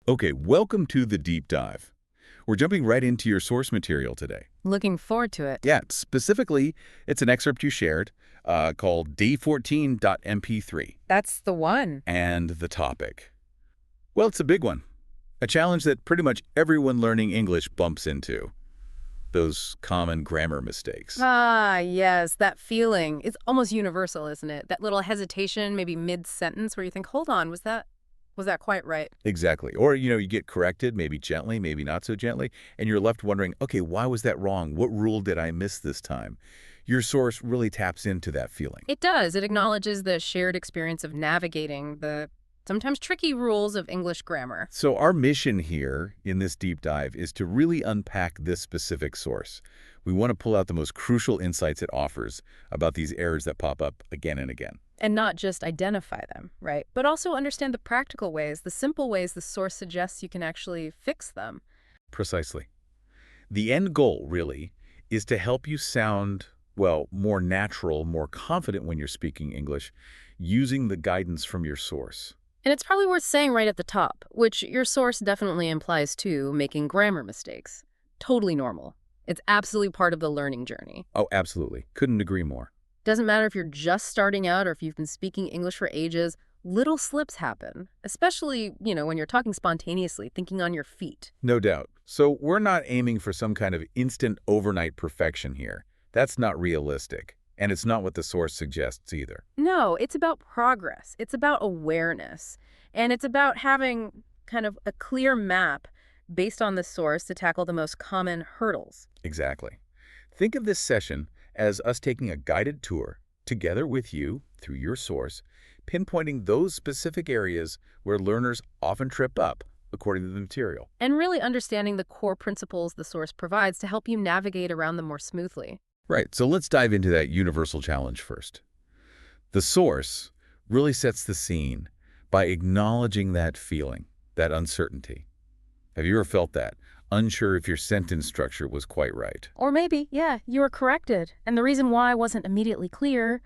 Okay, welcome to the deep dive. We're jumping right into your source material today. Looking forward to it. Yeah, specifically, it's an excerpt you shared called D14.mp3. That's the one. And the topic. Well, it's a big one. A challenge that pretty much everyone learning English bumps into. Those common grammar mistakes. Ah, yes, that feeling. It's almost universal, isn't it? That little hesitation, maybe mid-sentence where you think, hold on, was that quite right? Exactly. Or, you get corrected, maybe gently, maybe not so gently, and you're left wondering, okay, why was that wrong? What rule did I miss this time? Your source really taps into that feeling. It does. It acknowledges the shared experience of navigating the sometimes tricky rules of English grammar. So our mission here in this deep dive is to really unpack this specific source. We want to pull out the most crucial insights it offers about these errors that pop up again and again. And not just identify them, right? But also understand the practical ways, the simple ways the source suggests you can actually fix them. Precisely. The end goal, really, is to help you sound, well, more natural, more confident when you're speaking English, using the guidance from your source. And it's probably worth saying right at the top, which your source definitely implies too, making grammar mistakes. Totally normal. It's absolutely part of the learning journey. Oh, absolutely. Couldn't agree more. Doesn't matter if you're just starting out or if you've been speaking English for ages, little slips happen, especially, when you're talking spontaneously, thinking on your feet. No doubt. So we're not aiming for some kind of instant overnight perfection here. That's not realistic. And it's not what the source suggests either. No, it's about progress. It's about awareness. And it's about having kind of a clear map based on the source to tackle the most common hurdles. Exactly. Think of this session as us taking a guided tour together with you through your source, pinpointing those specific areas where learners often trip up according to the material. And really understanding the core principles the source provides to help you navigate around them more smoothly. Right, so let's dive into that universal challenge first. The source really sets the scene by acknowledging that feeling, that uncertainty. Have you ever felt that? Unsure if your sentence structure was quite right. Or maybe, you were corrected, and the reason why wasn't immediately clear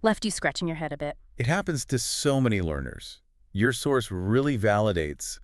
left you scratching your head a bit. It happens to so many learners. Your source really validates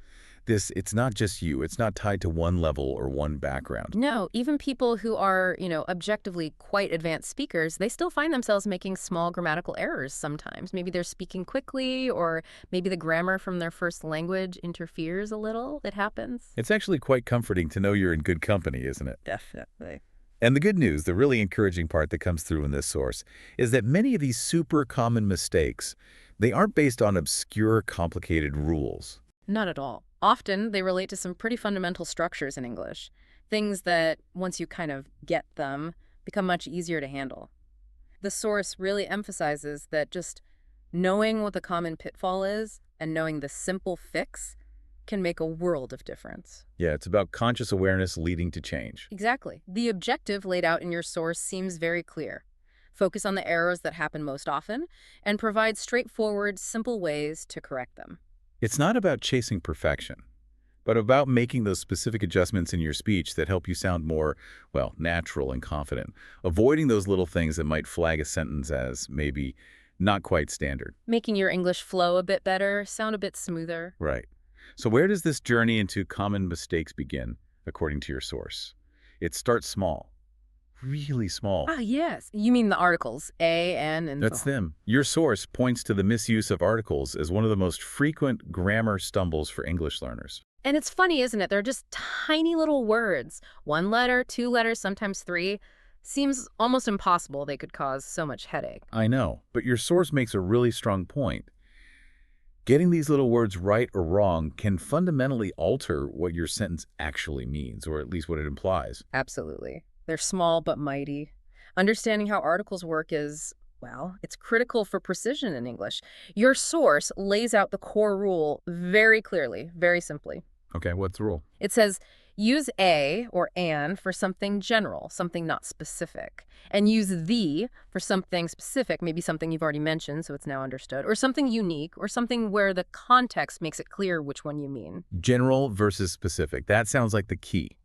this. It's not just you. It's not tied to one level or one background. No, even people who are, objectively quite advanced speakers, they still find themselves making small grammatical errors sometimes. Maybe they're speaking quickly, or maybe the grammar from their first language interferes a little. It happens. It's actually quite comforting to know you're in good company, isn't it? Definitely. And the good news, the really encouraging part that comes through in this source, is that many of these super common mistakes, they aren't based on obscure, complicated rules. Not at all. Often, they relate to some pretty fundamental structures in English, things that, once you kind of get them, become much easier to handle. The source really emphasizes that just knowing what the common pitfall is and knowing the simple fix can make a world of difference. Yeah, it's about conscious awareness leading to change. Exactly. The objective laid out in your source seems very clear. Focus on the errors that happen most often and provide straightforward, simple ways to correct them. It's not about chasing perfection, but about making those specific adjustments in your speech that help you sound more, well, natural and confident, avoiding those little things that might flag a sentence as maybe not quite standard. Making your English flow a bit better, sound a bit smoother. Right. So where does this journey into common mistakes begin, according to your source? It starts small, really small. Ah, yes. You mean the articles, A, N, and That's them. Your source points to the misuse of articles as one of the most frequent grammar stumbles for English learners. And it's funny, isn't it? They're just tiny little words. One letter, two letters, sometimes three. Seems almost impossible they could cause so much headache. I know, but your source makes a really strong point. Getting these little words right or wrong can fundamentally alter what your sentence actually means, or at least what it implies. Absolutely. They're small but mighty. Understanding how articles work is, well, it's critical for precision in English. Your source lays out the core rule very clearly, very simply. Okay, what's the rule? It says, use a or an for something general, something not specific, and use the for something specific, maybe something you've already mentioned, so it's now understood, or something unique, or something where the context makes it clear which one you mean. General versus specific. That sounds like the key.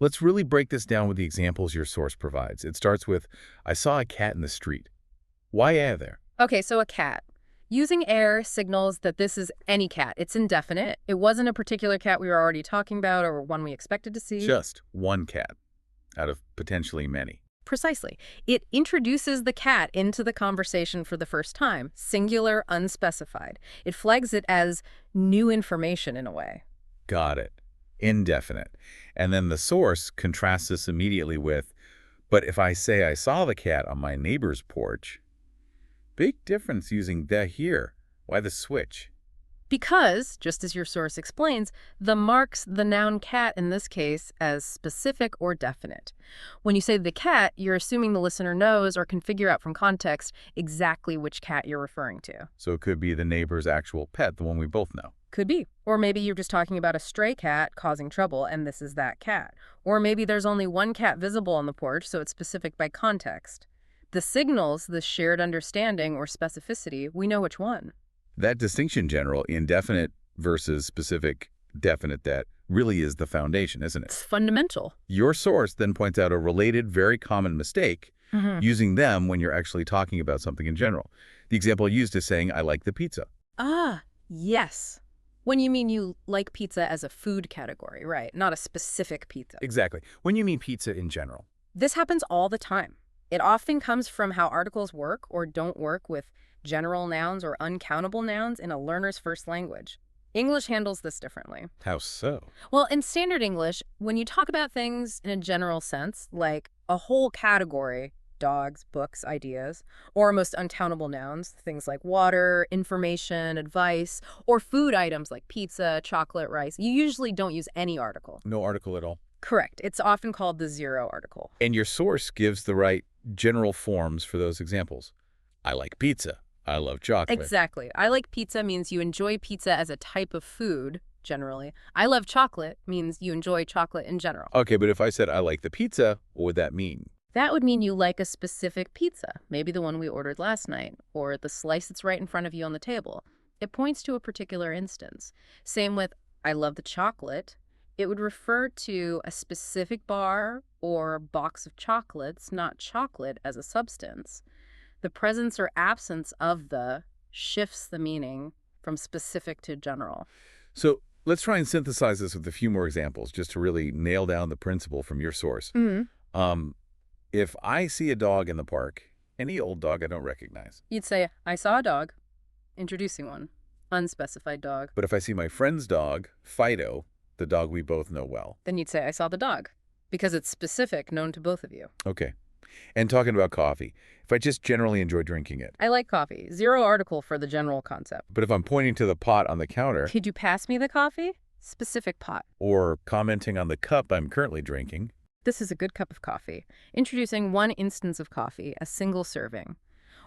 Let's really break this down with the examples your source provides. It starts with, I saw a cat in the street. Why are there? Okay, so a cat. Using air signals that this is any cat. It's indefinite. It wasn't a particular cat we were already talking about or one we expected to see. Just one cat out of potentially many. Precisely. It introduces the cat into the conversation for the first time, singular, unspecified. It flags it as new information in a way. Got it. Indefinite. And then the source contrasts this immediately with, but if I say I saw the cat on my neighbor's porch, big difference using the here. Why the switch? Because, just as your source explains, the marks the noun cat in this case as specific or definite. When you say the cat, you're assuming the listener knows or can figure out from context exactly which cat you're referring to. So it could be the neighbor's actual pet, the one we both know. Could be. Or maybe you're just talking about a stray cat causing trouble and this is that cat. Or maybe there's only one cat visible on the porch, so it's specific by context. The signals, the shared understanding or specificity, we know which one. That distinction, General, indefinite versus specific, definite, that really is the foundation, isn't it? It's fundamental. Your source then points out a related, very common mistake, using them when you're actually talking about something in general. The example used is saying, I like the pizza. Ah, yes. When you mean you like pizza as a food category, right? Not a specific pizza. Exactly. When you mean pizza in general. This happens all the time. It often comes from how articles work or don't work with general nouns or uncountable nouns in a learner's first language. English handles this differently. How so? Well, in standard English, when you talk about things in a general sense, like a whole category, dogs, books, ideas, or most uncountable nouns, things like water, information, advice, or food items like pizza, chocolate, rice, you usually don't use any article. No article at all. Correct. It's often called the zero article. And your source gives the right general forms for those examples. I like pizza. I love chocolate. Exactly. I like pizza means you enjoy pizza as a type of food, generally. I love chocolate means you enjoy chocolate in general. Okay, but if I said I like the pizza, what would that mean? That would mean you like a specific pizza, maybe the one we ordered last night, or the slice that's right in front of you on the table. It points to a particular instance. Same with I love the chocolate. It would refer to a specific bar or box of chocolates, not chocolate as a substance. The presence or absence of the shifts the meaning from specific to general. So let's try and synthesize this with a few more examples just to really nail down the principle from your source. If I see a dog in the park, any old dog I don't recognize. You'd say, I saw a dog. Introducing one. Unspecified dog. But if I see my friend's dog, Fido, the dog we both know well. Then you'd say, I saw the dog. Because it's specific, known to both of you. Okay. And talking about coffee, if I just generally enjoy drinking it. I like coffee. Zero article for the general concept. But if I'm pointing to the pot on the counter. Could you pass me the coffee? Specific pot. Or commenting on the cup I'm currently drinking. This is a good cup of coffee. Introducing one instance of coffee, a single serving.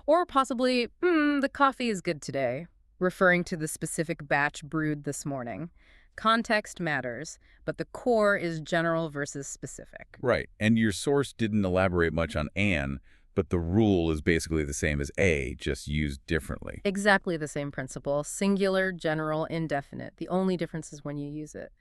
Or possibly, the coffee is good today, referring to the specific batch brewed this morning. Context matters, but the core is general versus specific. Right. And your source didn't elaborate much on an, but the rule is basically the same as a, just used differently. Exactly the same principle. Singular, general, indefinite. The only difference is when you use it.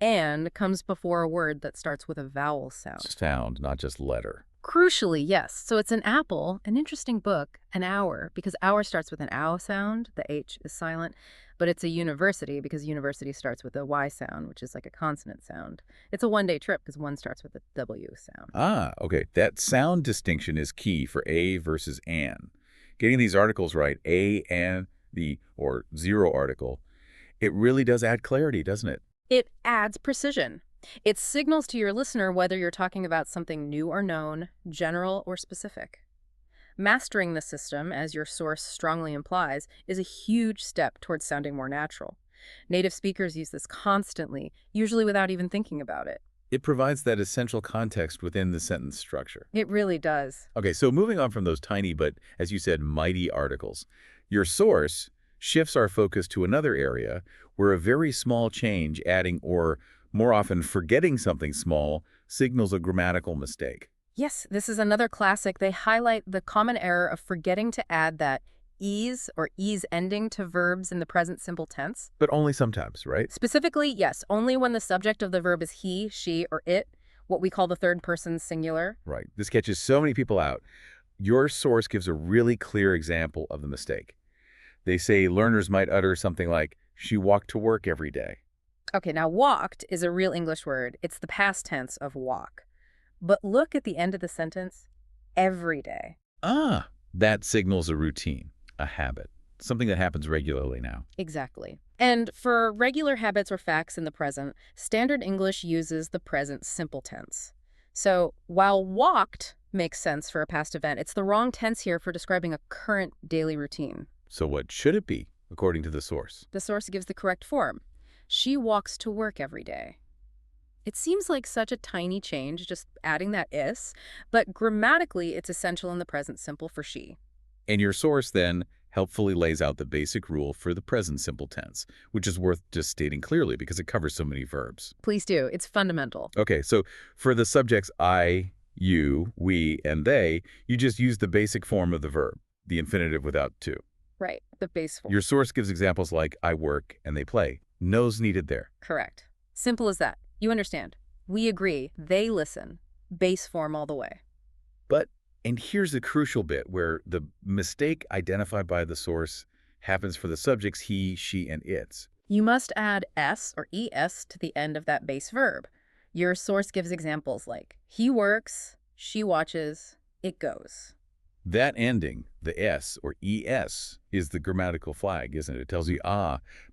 And comes before a word that starts with a vowel sound. Sound, not just letter. Crucially, yes. So it's an apple, an interesting book, an hour, because hour starts with an ow sound. The H is silent. But it's a university because university starts with a Y sound, which is like a consonant sound. It's a one-day trip because one starts with a W sound. Ah, okay. That sound distinction is key for a versus an. Getting these articles right, a and the, or zero article, it really does add clarity, doesn't it? It adds precision. It signals to your listener whether you're talking about something new or known, general or specific. Mastering the system, as your source strongly implies, is a huge step towards sounding more natural. Native speakers use this constantly, usually without even thinking about it. It provides that essential context within the sentence structure. It really does. Okay, so moving on from those tiny but, as you said, mighty articles, your source shifts our focus to another area where a very small change adding or, more often, forgetting something small signals a grammatical mistake. Yes, this is another classic. They highlight the common error of forgetting to add that ease or ease ending to verbs in the present simple tense. But only sometimes, right? Specifically, yes, only when the subject of the verb is he, she, or it, what we call the third person singular. Right. This catches so many people out. Your source gives a really clear example of the mistake. They say learners might utter something like, she walked to work every day. Okay, now walked is a real English word. It's the past tense of walk. But look at the end of the sentence. Every day. Ah, that signals a routine, a habit, something that happens regularly now. Exactly. And for regular habits or facts in the present, Standard English uses the present simple tense. So while walked makes sense for a past event, it's the wrong tense here for describing a current daily routine. So what should it be, according to the source? The source gives the correct form. She walks to work every day. It seems like such a tiny change, just adding that is, but grammatically it's essential in the present simple for she. And your source then helpfully lays out the basic rule for the present simple tense, which is worth just stating clearly because it covers so many verbs. Please do. It's fundamental. Okay, so for the subjects I, you, we, and they, you just use the basic form of the verb, the infinitive without to. Right. The base form. Your source gives examples like I work and they play. No's needed there. Correct. Simple as that. You understand. We agree. They listen. Base form all the way. But, and here's the crucial bit where the mistake identified by the source happens for the subjects he, she, and its. You must add s or es to the end of that base verb. Your source gives examples like he works, she watches, it goes. That ending, the S or ES, is the grammatical flag, isn't it? It tells you,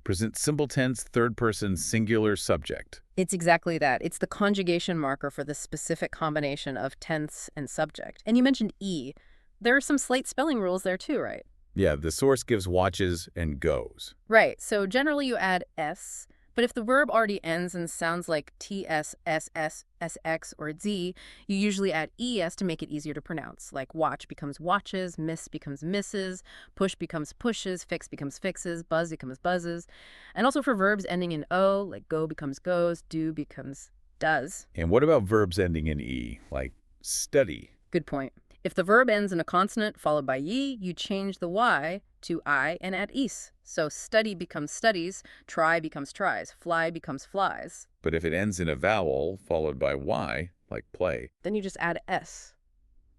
present simple tense, third person, singular subject. It's exactly that. It's the conjugation marker for the specific combination of tense and subject. And you mentioned E. There are some slight spelling rules there too, right? Yeah, the source gives watches and goes. Right. So generally you add S, but if the verb already ends and sounds like TS, SS, SX, or Z, you usually add ES to make it easier to pronounce. Like watch becomes watches, miss becomes misses, push becomes pushes, fix becomes fixes, buzz becomes buzzes. And also for verbs ending in O, like go becomes goes, do becomes does. And what about verbs ending in E, like study? Good point. If the verb ends in a consonant followed by ye, you change the Y to I and add is. So study becomes studies, try becomes tries, fly becomes flies. But if it ends in a vowel followed by Y, like play. Then you just add S.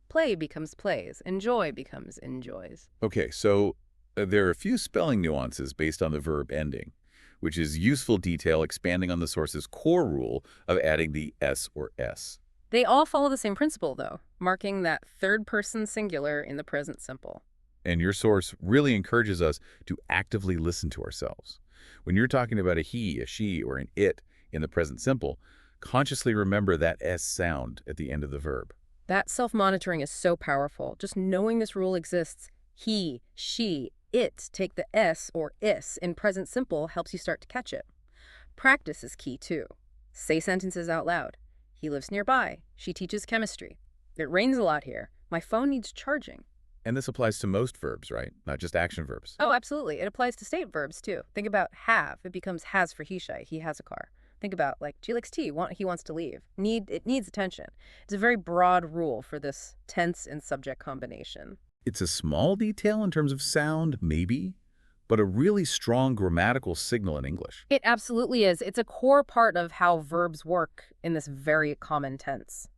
Play becomes plays, enjoy becomes enjoys. Okay, so there are a few spelling nuances based on the verb ending, which is useful detail expanding on the source's core rule of adding the S or S. They all follow the same principle, though, marking that third-person singular in the present simple. And your source really encourages us to actively listen to ourselves. When you're talking about a he, a she, or an it in the present simple, consciously remember that S sound at the end of the verb. That self-monitoring is so powerful. Just knowing this rule exists, he, she, it, take the S or is in present simple helps you start to catch it. Practice is key, too. Say sentences out loud. He lives nearby. She teaches chemistry. It rains a lot here. My phone needs charging. And this applies to most verbs, right? Not just action verbs. Oh, absolutely. It applies to state verbs, too. Think about have. It becomes has for he has a car. Think about, like, she likes tea. He wants to leave. It needs attention. It's a very broad rule for this tense and subject combination. It's a small detail in terms of sound, maybe, but a really strong grammatical signal in English. It absolutely is. It's a core part of how verbs work in this very common tense.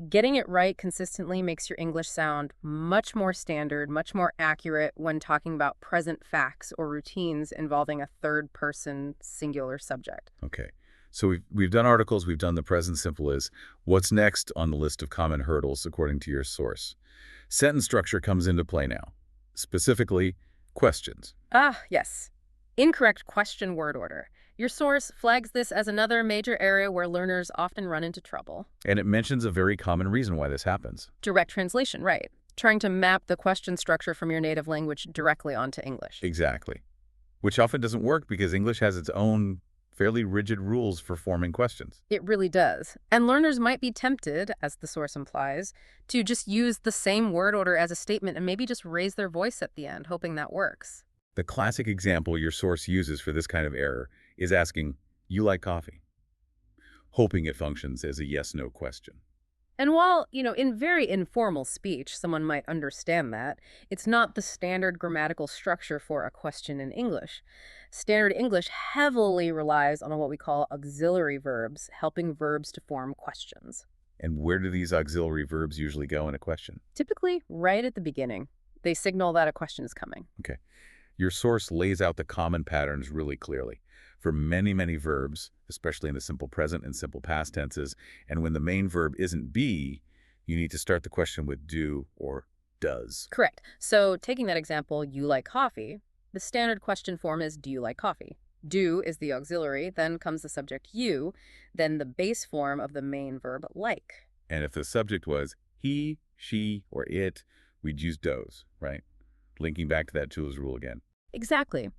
Getting it right consistently makes your English sound much more standard, much more accurate when talking about present facts or routines involving a third-person singular subject. Okay, so we've done articles, we've done the present simple is. What's next on the list of common hurdles according to your source? Sentence structure comes into play now. Specifically, questions. Ah, yes. Incorrect question word order. Your source flags this as another major area where learners often run into trouble. And it mentions a very common reason why this happens. Direct translation, right. Trying to map the question structure from your native language directly onto English. Exactly. Which often doesn't work because English has its own fairly rigid rules for forming questions. It really does. And learners might be tempted, as the source implies, to just use the same word order as a statement and maybe just raise their voice at the end, hoping that works. The classic example your source uses for this kind of error is asking, you like coffee? Hoping it functions as a yes-no question. And while, in very informal speech, someone might understand that, it's not the standard grammatical structure for a question in English. Standard English heavily relies on what we call auxiliary verbs, helping verbs to form questions. And where do these auxiliary verbs usually go in a question? Typically, right at the beginning. They signal that a question is coming. Okay. Your source lays out the common patterns really clearly for many, many verbs, especially in the simple present and simple past tenses. And when the main verb isn't be, you need to start the question with do or does. Correct. So taking that example, you like coffee, the standard question form is do you like coffee? Do is the auxiliary, then comes the subject you, then the base form of the main verb like. And if the subject was he, she, or it, we'd use does, right? Linking back to that tools rule again. Exactly.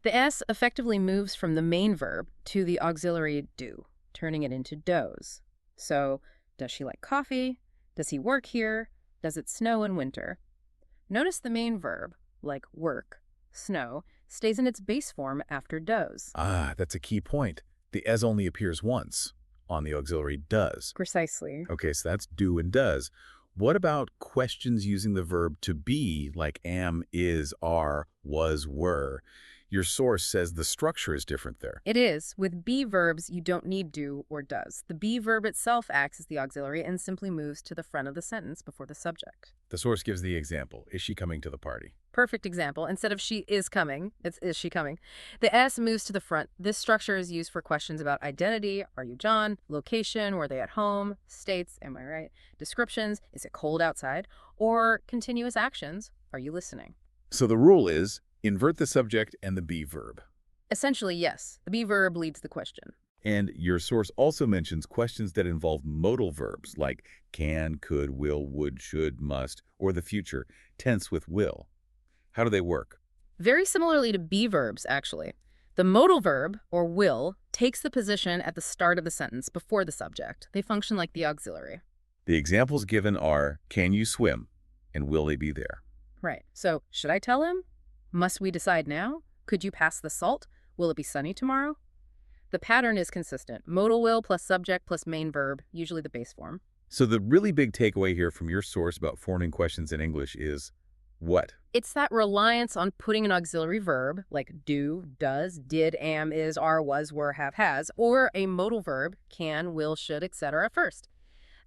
The S effectively moves from the main verb to the auxiliary do, turning it into does. So, does she like coffee? Does he work here? Does it snow in winter? Notice the main verb, like work, snow, stays in its base form after does. Ah, that's a key point. The as only appears once on the auxiliary does. Precisely. Okay, so that's do and does. What about questions using the verb to be, like am, is, are, was, were? Your source says the structure is different there. It is. With be verbs, you don't need do or does. The be verb itself acts as the auxiliary and simply moves to the front of the sentence before the subject. The source gives the example. Is she coming to the party? Perfect example. Instead of she is coming, it's is she coming. The S moves to the front. This structure is used for questions about identity, are you John, location, were they at home, states, am I right, descriptions, is it cold outside, or continuous actions, are you listening? So the rule is invert the subject and the be verb. Essentially, yes. The be verb leads the question. And your source also mentions questions that involve modal verbs like can, could, will, would, should, must, or the future, tense with will. How do they work? Very similarly to be verbs, actually. The modal verb, or will, takes the position at the start of the sentence before the subject. They function like the auxiliary. The examples given are, can you swim? And will they be there? Right. So, should I tell him? Must we decide now? Could you pass the salt? Will it be sunny tomorrow? The pattern is consistent. Modal will plus subject plus main verb, usually the base form. So the really big takeaway here from your source about forming questions in English is what? It's that reliance on putting an auxiliary verb, like do, does, did, am, is, are, was, were, have, has, or a modal verb, can, will, should, etc. first.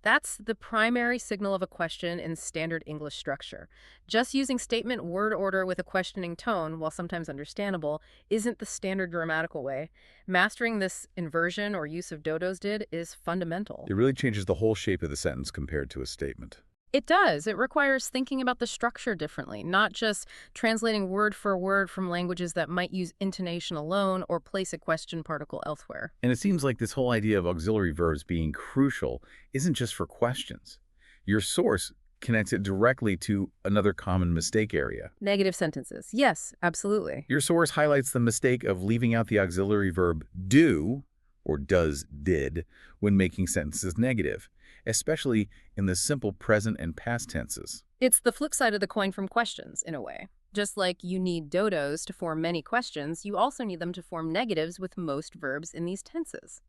That's the primary signal of a question in standard English structure. Just using statement word order with a questioning tone, while sometimes understandable, isn't the standard grammatical way. Mastering this inversion or use of dodos did is fundamental. It really changes the whole shape of the sentence compared to a statement. It does. It requires thinking about the structure differently, not just translating word for word from languages that might use intonation alone or place a question particle elsewhere. And it seems like this whole idea of auxiliary verbs being crucial isn't just for questions. Your source connects it directly to another common mistake area. Negative sentences. Yes, absolutely. Your source highlights the mistake of leaving out the auxiliary verb do, or does, did, when making sentences negative, especially in the simple present and past tenses. It's the flip side of the coin from questions, in a way. Just like you need dodos to form many questions, you also need them to form negatives with most verbs in these tenses.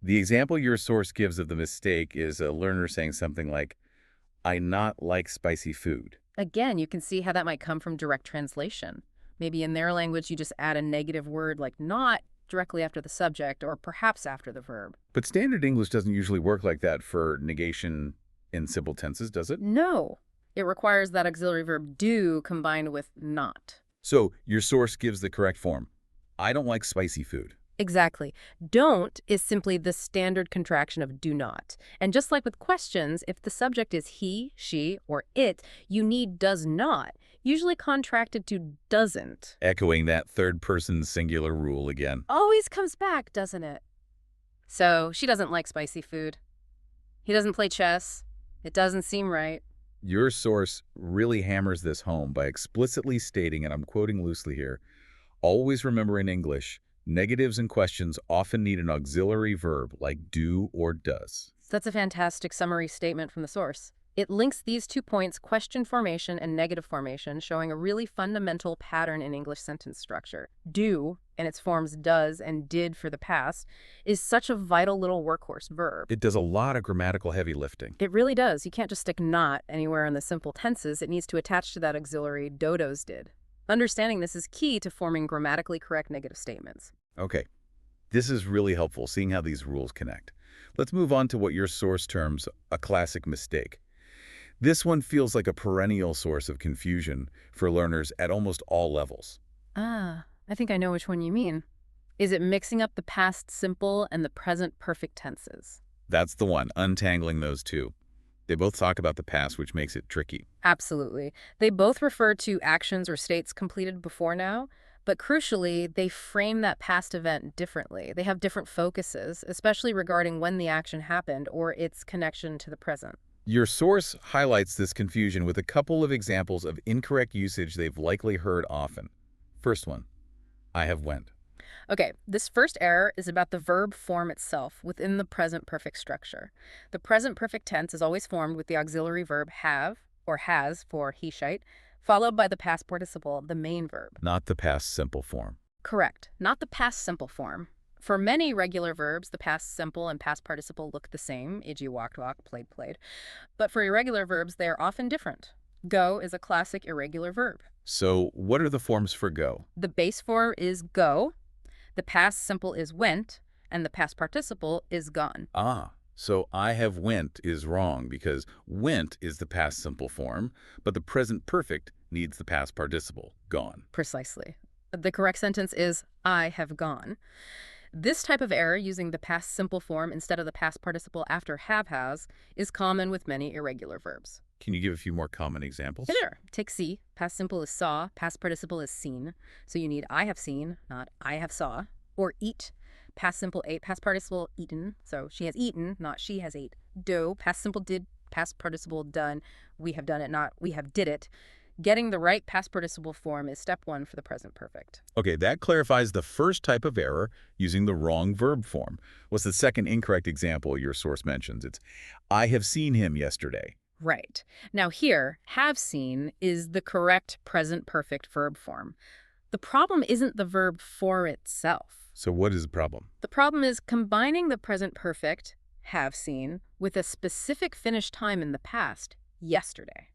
The example your source gives of the mistake is a learner saying something like, I not like spicy food. Again, you can see how that might come from direct translation. Maybe in their language, you just add a negative word like not directly after the subject or perhaps after the verb. But standard English doesn't usually work like that for negation in simple tenses, does it? No. It requires that auxiliary verb do combined with not. So your source gives the correct form. I don't like spicy food. Exactly. Don't is simply the standard contraction of do not. And just like with questions, if the subject is he, she, or it, you need does not, usually contracted to doesn't. Echoing that third-person singular rule again. Always comes back, doesn't it? So, she doesn't like spicy food. He doesn't play chess. It doesn't seem right. Your source really hammers this home by explicitly stating, and I'm quoting loosely here, always remember in English, negatives and questions often need an auxiliary verb like do or does. That's a fantastic summary statement from the source. It links these 2 points, question formation and negative formation, showing a really fundamental pattern in English sentence structure. Do, in its forms does and did for the past, is such a vital little workhorse verb. It does a lot of grammatical heavy lifting. It really does. You can't just stick not anywhere in the simple tenses. It needs to attach to that auxiliary dodos did. Understanding this is key to forming grammatically correct negative statements. Okay, this is really helpful, seeing how these rules connect. Let's move on to what your source terms a classic mistake. This one feels like a perennial source of confusion for learners at almost all levels. Ah, I think I know which one you mean. Is it mixing up the past simple and the present perfect tenses? That's the one, untangling those two. They both talk about the past, which makes it tricky. Absolutely. They both refer to actions or states completed before now, but crucially, they frame that past event differently. They have different focuses, especially regarding when the action happened or its connection to the present. Your source highlights this confusion with a couple of examples of incorrect usage they've likely heard often. First one, I have went. Okay, this first error is about the verb form itself within the present perfect structure. The present perfect tense is always formed with the auxiliary verb have, or has for he shite, followed by the past participle, the main verb. Not the past simple form. Correct, not the past simple form. For many regular verbs, the past simple and past participle look the same, e.g. walked, walked, played, played. But for irregular verbs, they are often different. Go is a classic irregular verb. So what are the forms for go? The base form is go, the past simple is went, and the past participle is gone. So I have went is wrong because went is the past simple form, but the present perfect needs the past participle, gone. Precisely. The correct sentence is I have gone. This type of error, using the past simple form instead of the past participle after have has, is common with many irregular verbs. Can you give a few more common examples? Sure. Take see. Past simple is saw. Past participle is seen. So you need I have seen, not I have saw. Or eat. Past simple ate. Past participle eaten. So she has eaten, not she has ate. Do. Past simple did. Past participle done. We have done it, not we have did it. Getting the right past participle form is step one for the present perfect. Okay, that clarifies the first type of error, using the wrong verb form. What's the second incorrect example your source mentions? It's, I have seen him yesterday. Right. Now here, have seen is the correct present perfect verb form. The problem isn't the verb for itself. So what is the problem? The problem is combining the present perfect, have seen, with a specific finished time in the past, yesterday.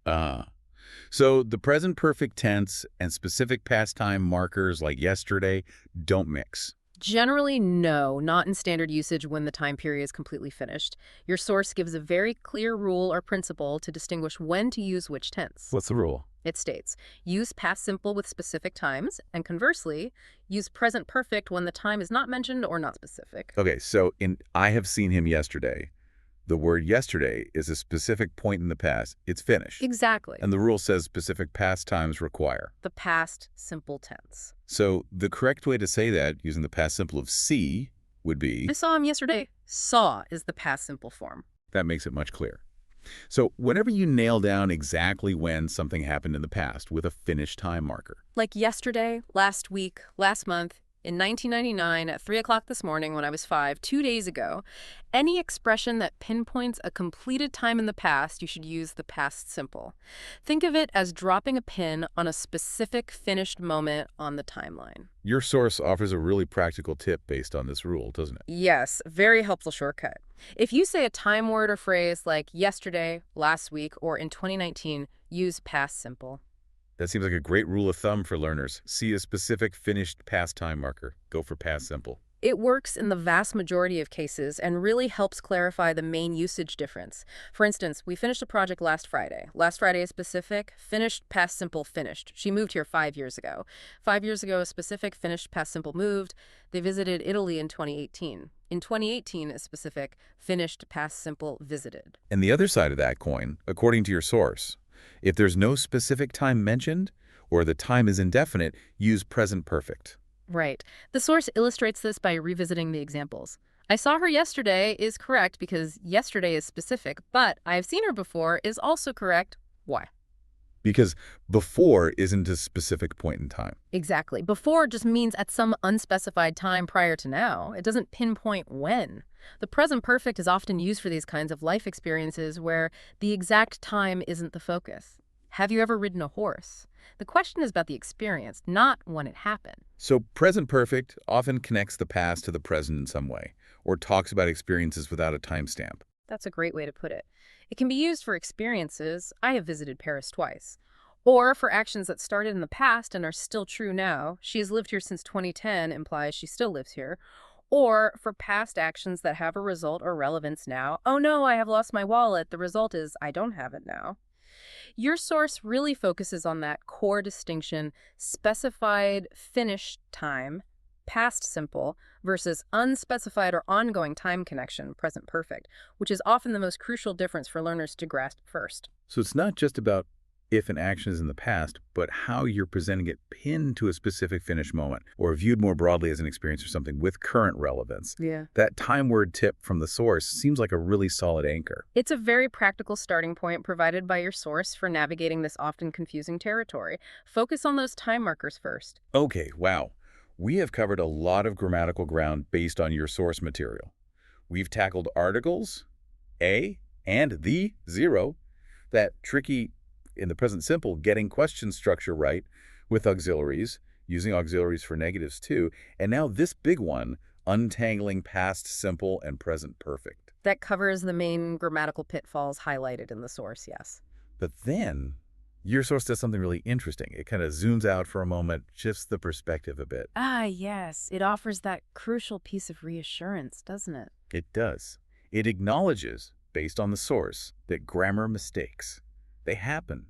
So the present perfect tense and specific past time markers like yesterday don't mix. Generally, no, not in standard usage when the time period is completely finished. Your source gives a very clear rule or principle to distinguish when to use which tense. What's the rule? It states, use past simple with specific times, and conversely, use present perfect when the time is not mentioned or not specific. Okay, so in I have seen him yesterday, the word yesterday is a specific point in the past. It's finished. Exactly. And the rule says specific past times require. The past simple tense. So the correct way to say that, using the past simple of see, would be... I saw him yesterday. Saw is the past simple form. That makes it much clearer. So whenever you nail down exactly when something happened in the past with a finished time marker. Like yesterday, last week, last month, in 1999 at 3 o'clock this morning when I was 5, 2 days ago, any expression that pinpoints a completed time in the past, you should use the past simple. Think of it as dropping a pin on a specific finished moment on the timeline. Your source offers a really practical tip based on this rule, doesn't it? Yes, very helpful shortcut. If you say a time word or phrase like yesterday, last week, or in 2019, use past simple. That seems like a great rule of thumb for learners. See a specific finished past time marker. Go for past simple. It works in the vast majority of cases and really helps clarify the main usage difference. For instance, we finished a project last Friday. Last Friday is specific, finished, past simple, finished. She moved here 5 years ago. 5 years ago is specific, finished, past simple, moved. They visited Italy in 2018. In 2018 is specific, finished, past simple, visited. And the other side of that coin, according to your source, if there's no specific time mentioned, or the time is indefinite, use present perfect. Right. The source illustrates this by revisiting the examples. I saw her yesterday is correct because yesterday is specific, but I have seen her before is also correct. Why? Because before isn't a specific point in time. Exactly. Before just means at some unspecified time prior to now. It doesn't pinpoint when. The present perfect is often used for these kinds of life experiences where the exact time isn't the focus. Have you ever ridden a horse? The question is about the experience, not when it happened. So present perfect often connects the past to the present in some way, or talks about experiences without a timestamp. That's a great way to put it. It can be used for experiences. I have visited Paris twice. Or for actions that started in the past and are still true now. She has lived here since 2010 implies she still lives here. Or for past actions that have a result or relevance now. Oh no, I have lost my wallet. The result is I don't have it now. Your source really focuses on that core distinction, specified finish time, past simple, versus unspecified or ongoing time connection, present perfect, which is often the most crucial difference for learners to grasp first. So it's not just about if an action is in the past, but how you're presenting it pinned to a specific finish moment, or viewed more broadly as an experience or something with current relevance. Yeah. That time word tip from the source seems like a really solid anchor. It's a very practical starting point provided by your source for navigating this often confusing territory. Focus on those time markers first. Okay, wow. We have covered a lot of grammatical ground based on your source material. We've tackled articles, a, and the, zero, that tricky, in the present simple, getting question structure right with auxiliaries, using auxiliaries for negatives too, and now this big one, untangling past simple and present perfect. That covers the main grammatical pitfalls highlighted in the source, yes. But then, your source does something really interesting. It kind of zooms out for a moment, shifts the perspective a bit. Ah, yes. It offers that crucial piece of reassurance, doesn't it? It does. It acknowledges, based on the source, that grammar mistakes, they happen.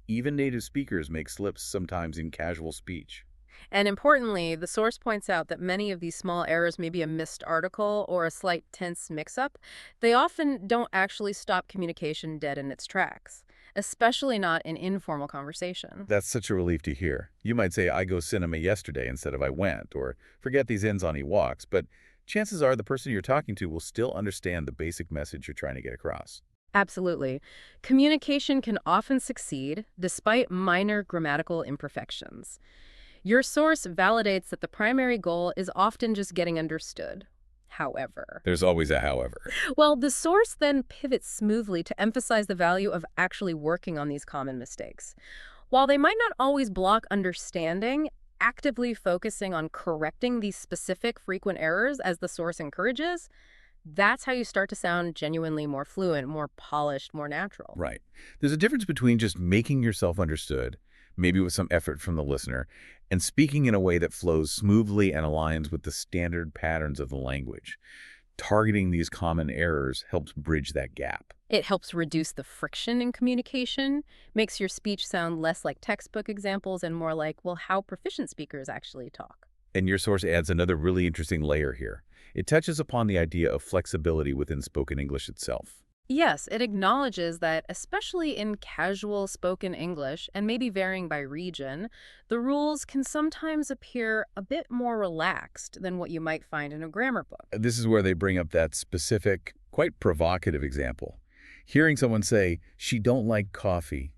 Even native speakers make slips sometimes in casual speech. And importantly, the source points out that many of these small errors may be a missed article or a slight tense mix-up. They often don't actually stop communication dead in its tracks, especially not in informal conversation. That's such a relief to hear. You might say, I go cinema yesterday instead of I went, or forget these ends on walks, but chances are the person you're talking to will still understand the basic message you're trying to get across. Absolutely. Communication can often succeed despite minor grammatical imperfections. Your source validates that the primary goal is often just getting understood. However, There's always a however. well, the source then pivots smoothly to emphasize the value of actually working on these common mistakes. While they might not always block understanding, actively focusing on correcting these specific frequent errors as the source encourages, that's how you start to sound genuinely more fluent, more polished, more natural. Right. There's a difference between just making yourself understood, maybe with some effort from the listener, and speaking in a way that flows smoothly and aligns with the standard patterns of the language. Targeting these common errors helps bridge that gap. It helps reduce the friction in communication, makes your speech sound less like textbook examples and more like, well, how proficient speakers actually talk. And your source adds another really interesting layer here. It touches upon the idea of flexibility within spoken English itself. Yes, it acknowledges that, especially in casual spoken English, and maybe varying by region, the rules can sometimes appear a bit more relaxed than what you might find in a grammar book. This is where they bring up that specific, quite provocative example. Hearing someone say, she don't like coffee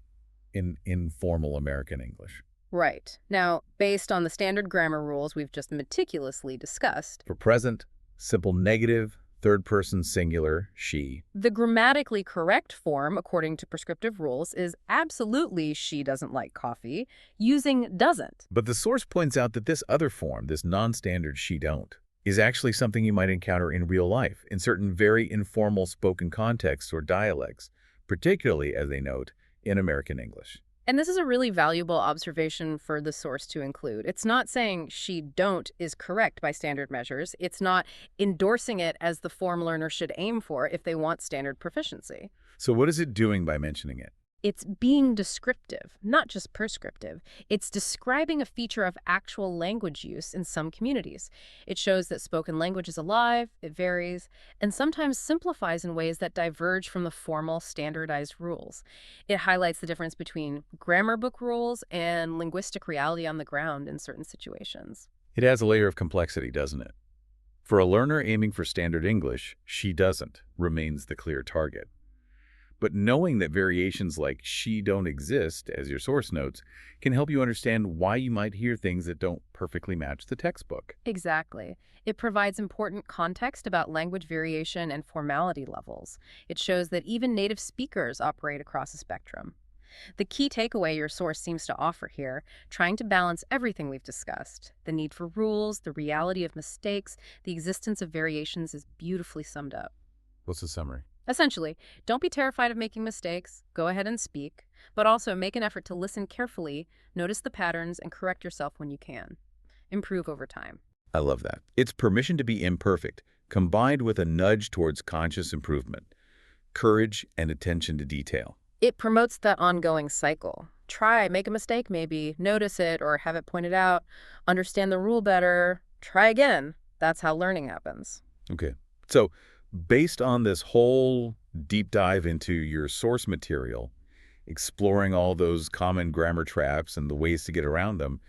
in informal American English. Right. Now, based on the standard grammar rules we've just meticulously discussed, For present, simple negative, third-person singular, she. the grammatically correct form, according to prescriptive rules, is absolutely she doesn't like coffee, using doesn't. But the source points out that this other form, this non-standard she don't, is actually something you might encounter in real life, in certain very informal spoken contexts or dialects, particularly, as they note, in American English. And this is a really valuable observation for the source to include. It's not saying she don't is correct by standard measures. It's not endorsing it as the form learner should aim for if they want standard proficiency. So what is it doing by mentioning it? It's being descriptive, not just prescriptive. It's describing a feature of actual language use in some communities. It shows that spoken language is alive, it varies, and sometimes simplifies in ways that diverge from the formal, standardized rules. It highlights the difference between grammar book rules and linguistic reality on the ground in certain situations. It adds a layer of complexity, doesn't it? For a learner aiming for standard English, she doesn't remains the clear target. But knowing that variations like she don't exist, as your source notes, can help you understand why you might hear things that don't perfectly match the textbook. Exactly. It provides important context about language variation and formality levels. It shows that even native speakers operate across a spectrum. The key takeaway your source seems to offer here, trying to balance everything we've discussed, the need for rules, the reality of mistakes, the existence of variations, is beautifully summed up. What's the summary? Essentially, don't be terrified of making mistakes, go ahead and speak, but also make an effort to listen carefully, notice the patterns, and correct yourself when you can. Improve over time. I love that. It's permission to be imperfect, combined with a nudge towards conscious improvement, courage, and attention to detail. It promotes that ongoing cycle. Try, make a mistake maybe, notice it or have it pointed out, understand the rule better, try again. That's how learning happens. Okay. So based on this whole deep dive into your source material, exploring all those common grammar traps and the ways to get around them,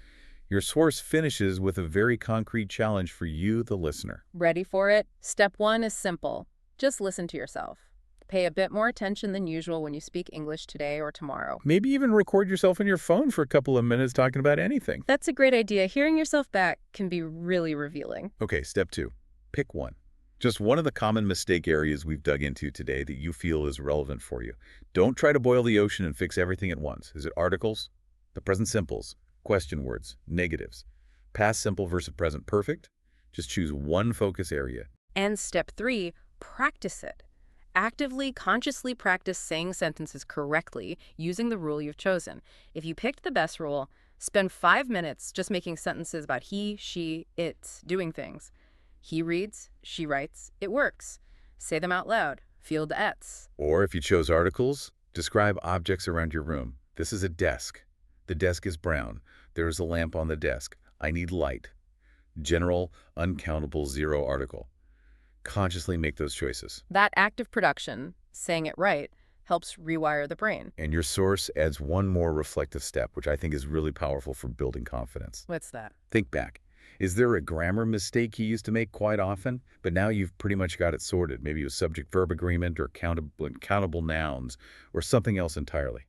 your source finishes with a very concrete challenge for you, the listener. Ready for it? Step 1 is simple. Just listen to yourself. Pay a bit more attention than usual when you speak English today or tomorrow. Maybe even record yourself on your phone for a couple of minutes talking about anything. That's a great idea. Hearing yourself back can be really revealing. Okay, step 2. Pick one. Just one of the common mistake areas we've dug into today that you feel is relevant for you. Don't try to boil the ocean and fix everything at once. Is it articles, the present simples, question words, negatives, past simple versus present perfect? Just choose one focus area. And step 3, practice it. Actively, consciously practice saying sentences correctly using the rule you've chosen. If you picked the best rule, spend 5 minutes just making sentences about he, she, it, doing things. He reads, she writes, it works. Say them out loud. Feel the ets. Or if you chose articles, describe objects around your room. This is a desk. The desk is brown. There is a lamp on the desk. I need light. General, uncountable, zero article. Consciously make those choices. That active production, saying it right, helps rewire the brain. And your source adds one more reflective step, which I think is really powerful for building confidence. What's that? Think back. Is there a grammar mistake you used to make quite often, but now you've pretty much got it sorted? Maybe it was subject-verb agreement or countable nouns or something else entirely.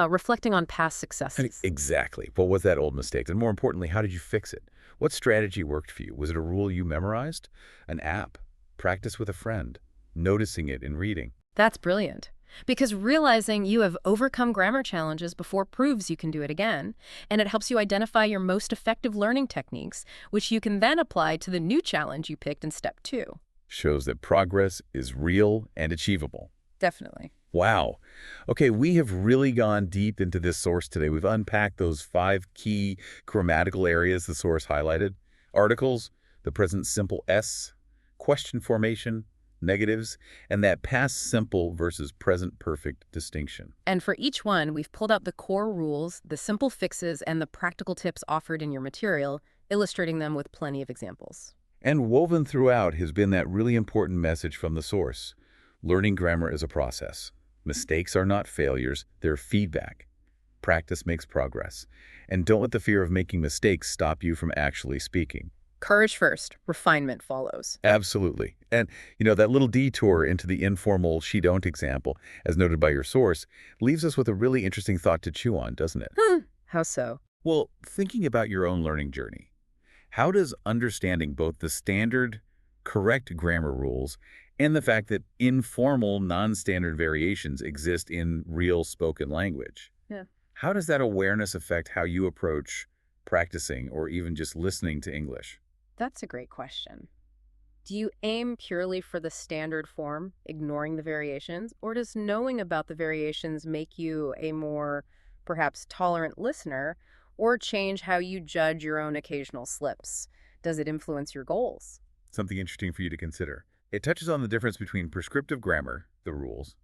Reflecting on past successes. Exactly. What was that old mistake? And more importantly, how did you fix it? What strategy worked for you? Was it a rule you memorized? An app? Practice with a friend? Noticing it in reading? That's brilliant. Because realizing you have overcome grammar challenges before proves you can do it again, and it helps you identify your most effective learning techniques, which you can then apply to the new challenge you picked in step 2. Shows that progress is real and achievable. Definitely. Wow. Okay, we have really gone deep into this source today. We've unpacked those 5 key grammatical areas the source highlighted. Articles, the present simple S, question formation, negatives, and that past simple versus present perfect distinction. And for each one, we've pulled out the core rules, the simple fixes, and the practical tips offered in your material, illustrating them with plenty of examples. And woven throughout has been that really important message from the source. Learning grammar is a process. Mistakes are not failures, they're feedback. Practice makes progress. And don't let the fear of making mistakes stop you from actually speaking. Courage first, refinement follows. Absolutely. And, that little detour into the informal she-don't example, as noted by your source, leaves us with a really interesting thought to chew on, doesn't it? How so? Well, thinking about your own learning journey, how does understanding both the standard, correct grammar rules and the fact that informal, non-standard variations exist in real spoken language, how does that awareness affect how you approach practicing or even just listening to English? That's a great question. Do you aim purely for the standard form, ignoring the variations, or does knowing about the variations make you a more, perhaps, tolerant listener, or change how you judge your own occasional slips? Does it influence your goals? Something interesting for you to consider. It touches on the difference between prescriptive grammar, the rules,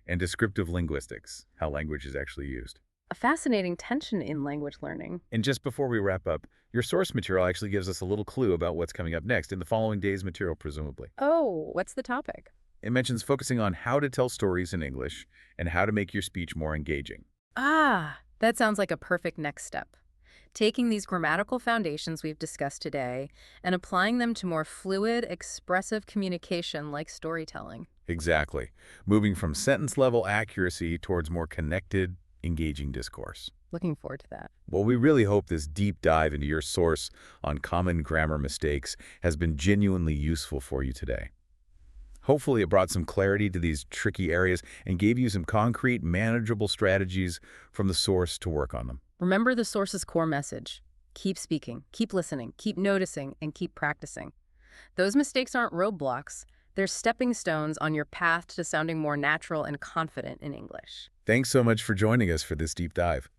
and descriptive linguistics, how language is actually used. A fascinating tension in language learning. And just before we wrap up, your source material actually gives us a little clue about what's coming up next in the following day's material, presumably. Oh, what's the topic? It mentions focusing on how to tell stories in English and how to make your speech more engaging. That sounds like a perfect next step. Taking these grammatical foundations we've discussed today and applying them to more fluid, expressive communication like storytelling. Exactly. Moving from sentence-level accuracy towards more connected, engaging discourse. Looking forward to that. Well, we really hope this deep dive into your source on common grammar mistakes has been genuinely useful for you today. Hopefully it brought some clarity to these tricky areas and gave you some concrete, manageable strategies from the source to work on them. Remember the source's core message. Keep speaking, keep listening, keep noticing, and keep practicing. Those mistakes aren't roadblocks. They're stepping stones on your path to sounding more natural and confident in English. Thanks so much for joining us for this deep dive.